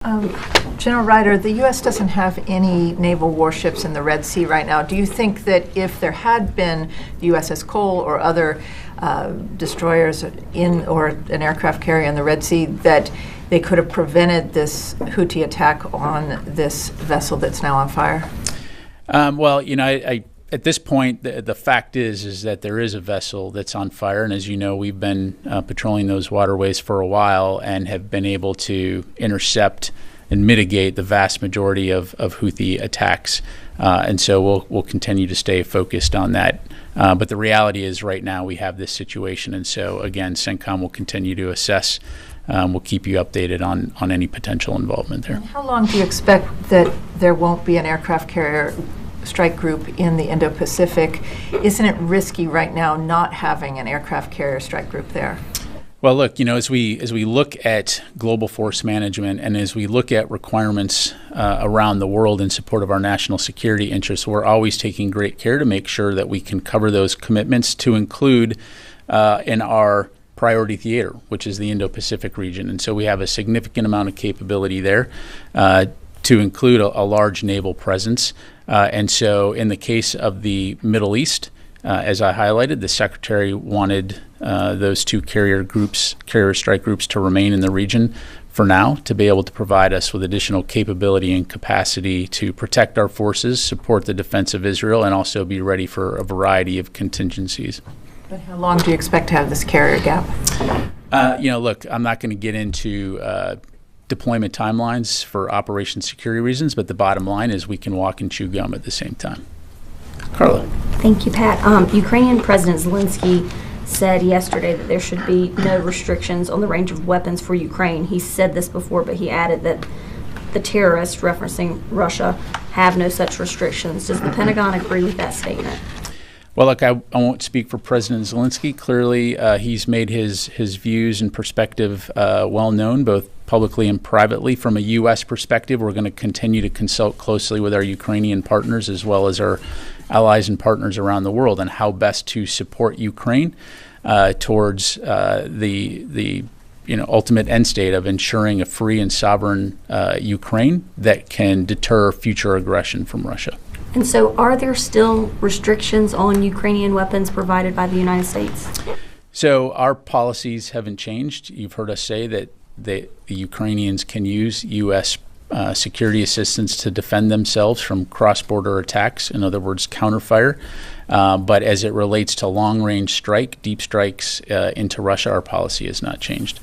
General Ryder, the U.S. doesn't have any naval warships in the Red Sea right now. Do you think that if there had been the USS Cole or other destroyers or an aircraft carrier in the Red Sea, that they could have prevented this Houthi attack on this vessel that's now on fire? Well, at this point, the fact is that there is a vessel that's on fire, and as you know, we've been patrolling those waterways for a while and have been able to intercept and mitigate the vast majority of Houthi attacks. And so we'll continue to stay focused on that. But the reality is right now we have this situation, and so again, CENTCOM will continue to assess. We'll keep you updated on any potential involvement there. And how long do you expect that there won't be an aircraft carrier strike group in the Indo-Pacific? Isn't it risky right now not having an aircraft carrier strike group there? Well, look, as we look at global force management and as we look at requirements around the world in support of our national security interests, we're always taking great care to make sure that we can cover those commitments to include in our priority theater, which is the Indo-Pacific region. And so we have a significant amount of capability there to include a large naval presence. And so in the case of the Middle East, as I highlighted, the Secretary wanted those two carrier strike groups to remain in the region for now, to be able to provide us with additional capability and capacity to protect our forces, support the defense of Israel, and also be ready for a variety of contingencies. But how long do you expect to have this carrier gap? Look, I'm not going to get into deployment timelines for operation security reasons, but the bottom line is we can walk and chew gum at the same time. Carla. Thank you, Pat. Ukrainian President Zelensky said yesterday that there should be no restrictions on the range of weapons for Ukraine. He said this before, but he added that the terrorists, referencing Russia, have no such restrictions. Does the Pentagon agree with that statement? Well, look, I won't speak for President Zelensky. Clearly, he's made his views and perspective well known, both publicly and privately. From a U.S. perspective, we're going to continue to consult closely with our Ukrainian partners as well as our allies and partners around the world on how best to support Ukraine towards the ultimate end state of ensuring a free and sovereign Ukraine that can deter future aggression from Russia. And so are there still restrictions on Ukrainian weapons provided by the United States? So our policies haven't changed. You've heard us say that the Ukrainians can use U.S. Security assistance to defend themselves from cross-border attacks, in other words, counterfire. But as it relates to long-range deep strikes into Russia, our policy has not changed.